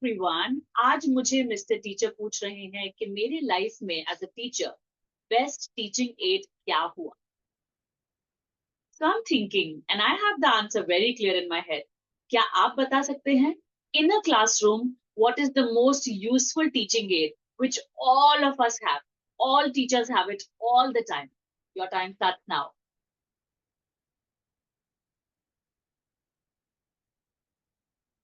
Everyone, आज मुझे mister teacher पूछ रहे हैं कि मेरी लाइफ में as a teacher best teaching aid क्या हुआ. So I'm thinking and I have the answer very clear in my head. क्या आप बता सकते हैं? In a classroom, what is the most useful teaching aid which all of us have? All teachers have it all the time. Your time starts now.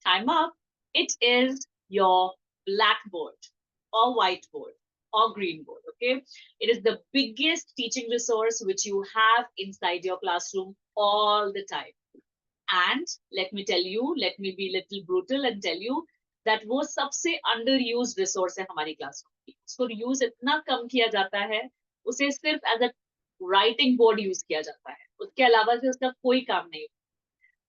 Time up. It is your blackboard or whiteboard or green board. Okay. It is the biggest teaching resource which you have inside your classroom all the time. And let me tell you, let me be little brutal and tell you that वो सबसे underused resource है हमारी classroom की. उसको use इतना कम किया जाता है, उसे सिर्फ as a writing board use किया जाता है. उसके अलावा से उसका कोई काम नहीं.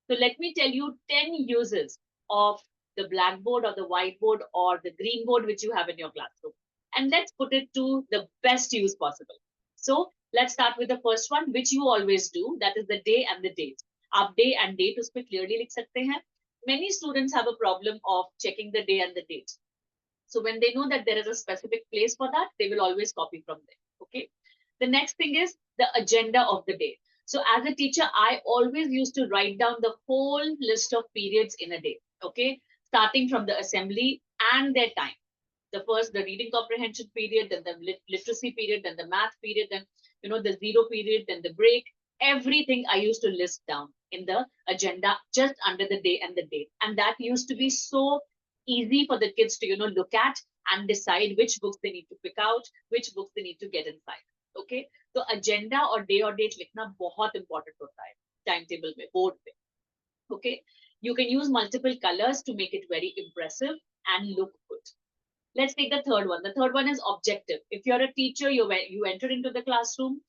So let me tell you 10 uses of the blackboard or the whiteboard or the green board which you have in your classroom. And let's put it to the best use possible. So let's start with the first one, which you always do. That is the day and the date. आप day and date उस पे clearly लिख सकते हैं. Many students have a problem of checking the day and the date. So when they know that there is a specific place for that, they will always copy from there. Okay. The next thing is the agenda of the day. So as a teacher, I always used to write down the whole list of periods in a day. Okay. Starting from the assembly and their time. The first, the reading comprehension period, then the literacy period, then the math period, then, the zero period, then the break. Everything I used to list down in the agenda just under the day and the date. And that used to be so easy for the kids to, look at and decide which books they need to pick out, which books they need to get inside. Okay. So agenda or day or date लिखना बहुत important होता है timetable में, board पे. Okay. You can use multiple colors to make it very impressive and look good. Let's take the third one. The third one is objective. If you're a teacher, you enter into the classroom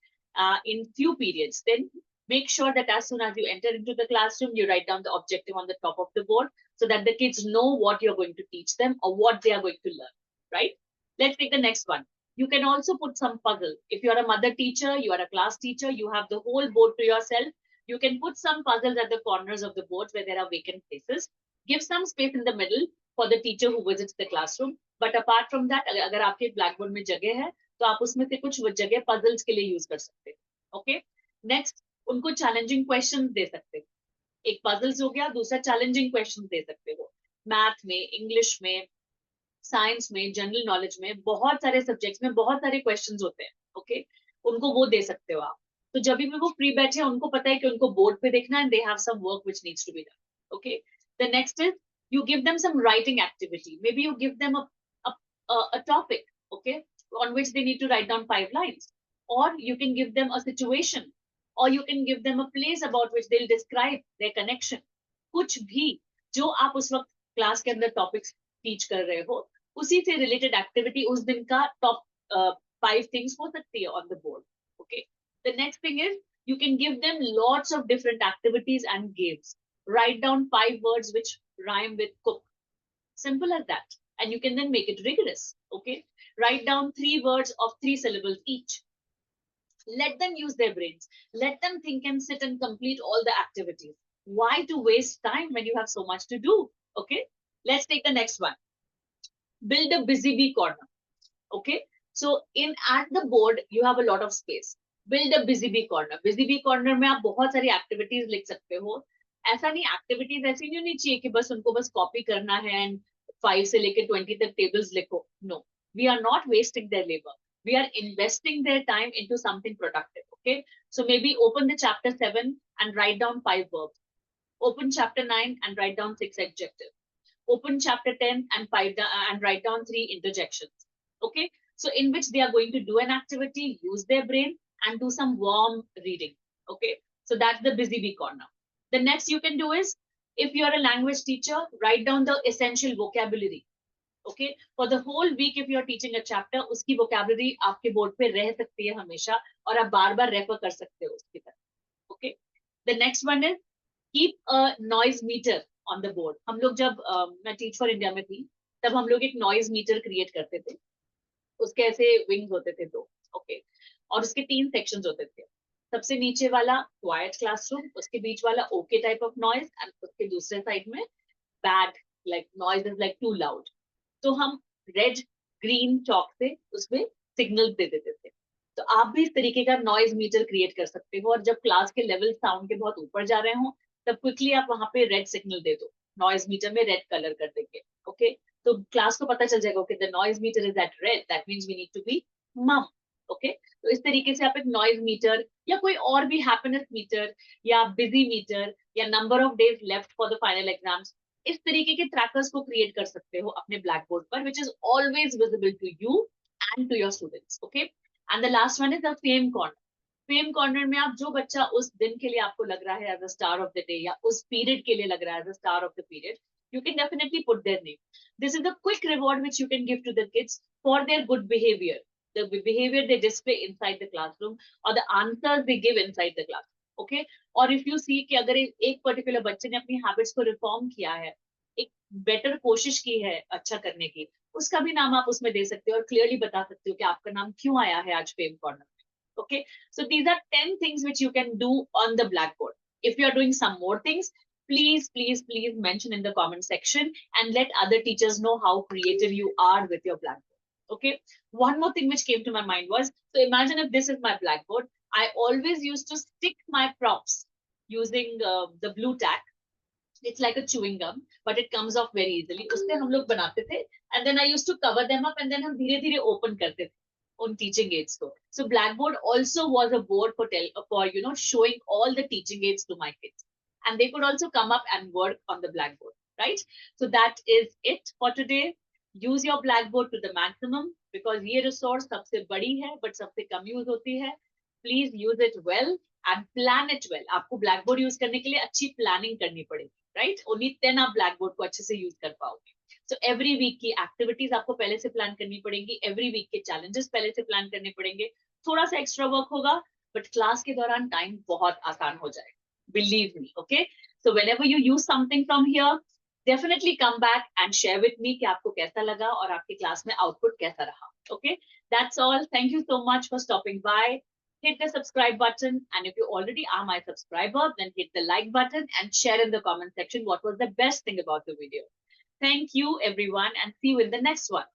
in few periods, then make sure that as soon as you enter into the classroom, you write down the objective on the top of the board so that the kids know what you're going to teach them or what they are going to learn, right? Let's take the next one. You can also put some puzzle. If you're a mother teacher, you are a class teacher, you have the whole board to yourself. You can put some puzzles at the corners of the boards where there are vacant places. Give some space in the middle for the teacher who visits the classroom. But apart from that, अगर आपके blackboard में जगह है, तो आप उसमें से कुछ जगह puzzles के लिए use कर सकते हैं. Okay? Next, उनको challenging questions दे सकते हैं. एक puzzles हो गया, दूसरा challenging questions दे सकते हो. Math में, English में, साइंस में, जनरल नॉलेज में, बहुत सारे सब्जेक्ट्स में बहुत सारे क्वेश्चंस होते हैं. ओके. उनको वो दे सकते हो आप. तो जब भी वो फ्री बैठे हैं, उनको पता है कि उनको बोर्ड पे देखना है, and they have some work which needs to be done. Okay. The next is you give them some writing activity. Maybe you give them a topic, okay, on which they need to write down 5 lines, or you can give them a situation, or you can give them a place about which they'll describe their connection. कुछ भी जो आप उस वक्त class के अंदर topics teach कर रहे हो, उसी से रिलेटेड एक्टिविटी उस दिन का टॉप 5 थिंग्स हो सकती है on the board. Okay. The next thing is you can give them lots of different activities and games. Write down 5 words which rhyme with cook. Simple as that. And you can then make it rigorous. Okay. Write down 3 words of 3 syllables each. Let them use their brains. Let them think and sit and complete all the activities. Why to waste time when you have so much to do? Okay. Let's take the next one. Build a busy bee corner. Okay. So at the board, you have a lot of space. Build a busy bee corner. Busy bee corner में आप बहुत सारी activities लिख सकते हो. ऐसा नहीं, activities ऐसी नहीं होनी चाहिए कि बस उनको बस कॉपी करना है एंड 5 से लेके 20 तक टेबल्स लिखो. No, we are not wasting their labour. We are investing their time into something productive. Okay. So maybe open the chapter 7 and write down 5 verbs. Open chapter 9 and write down 6 adjectives. Open chapter 10 and write down 3 interjections. Okay. So in which they are going to do an activity, use their brain and do some warm reading. Okay. So that's the busy bee corner. The next you can do is, if you're a language teacher, write down the essential vocabulary. Okay. For the whole week, if you're teaching a chapter, उसकी vocabulary आपके board पे रह सकती है हमेशा, और आप बार-बार refer कर सकते हो उसकी तरफ. Okay. The next one is, keep a noise meter on the board. हम लोग जब मैं Teach for India में थी, तब हम लोग एक noise meter create करते थे. उसके ऐसे wings होते थे 2. Okay. और उसके 3 sections होते थे. सबसे नीचे वाला क्वाइट क्लासरूम, उसके बीच वाला okay type of noise, and उसके दूसरे साइड में bad like noise is like too loud. तो हम रेड ग्रीन चौक से उसमें सिग्नल दे देते थे. तो आप भी इस तरीके का नॉइज मीटर क्रिएट कर सकते हो, और जब क्लास के लेवल साउंड के बहुत ऊपर जा रहे हो तब क्विकली आप वहां पे रेड सिग्नल दे दो, नॉइज मीटर में रेड कलर कर देंगे. ओके, तो क्लास को पता चल जाएगा okay the noise meter is at red, that means we need to be mum. Okay, तो इस तरीके से आप एक नॉइज मीटर या कोई और भी हैप्पीनेस मीटर या बिजी मीटर या number of days left for the final exams, इस तरीके के ट्रैकर्स को क्रिएट कर सकते हो अपने ब्लैक बोर्ड पर, which is always visible to you and to your students. Okay, and the last one is the fame corner. Fame corner में आप जो बच्चा उस दिन के लिए आपको लग रहा है as a star of the day, या उस पीरियड के लिए लग रहा है as a star of the period, you can definitely put their name. This is the quick reward which you can give to the kids for their good behavior, the behavior they display inside the classroom, or the answers they give inside the class. Okay, or if you see कि अगर एक particular बच्चे ने अपनी habits को reform किया है, एक बेटर कोशिश की है अच्छा करने की, उसका भी नाम आप उसमें दे सकते हो और क्लियरली बता सकते हो कि आपका नाम क्यों आया है आज फेम कॉर्नर में. Okay, so these are 10 things which you can do on the blackboard. If you are doing some more things, please mention in the comment section and let other teachers know how creative you are with your blackboard. Okay, one more thing which came to my mind was, so imagine if this is my blackboard, I always used to stick my props using the blue tack. It's like a chewing gum, but it comes off very easily. उससे हम लोग बनाते थे, and then I used to cover them up, and then हम धीरे धीरे open करते थे on teaching aids को. So Blackboard also was a board for showing all the teaching aids to my kids, and they could also come up and work on the Blackboard, right? So that is it for today. Use your Blackboard to the maximum, because ये resource सबसे बड़ी है but सबसे कम use होती है. Please use it well and plan it well. आपको Blackboard use करने के लिए अच्छी planning करनी पड़ेगी, राइट? ओनली देन आप ब्लैक बोर्ड को अच्छे से यूज कर पाओगे. सो एवरी वीक की एक्टिविटीज आपको पहले से प्लान करनी पड़ेगी, एवरी वीक के चैलेंजेस पहले से प्लान करने पड़ेंगे. थोड़ा सा एक्स्ट्रा वर्क होगा, बट क्लास के दौरान टाइम बहुत आसान हो जाएगा, believe me. Okay, so whenever you use something from here, definitely come back and share with me कि आपको कैसा लगा और आपकी क्लास में आउटपुट कैसा रहा. Okay, that's all. Thank you so much for stopping by. Hit the subscribe button, and if you already are my subscriber, then hit the like button and share in the comment section what was the best thing about the video. Thank you everyone, and see you in the next one.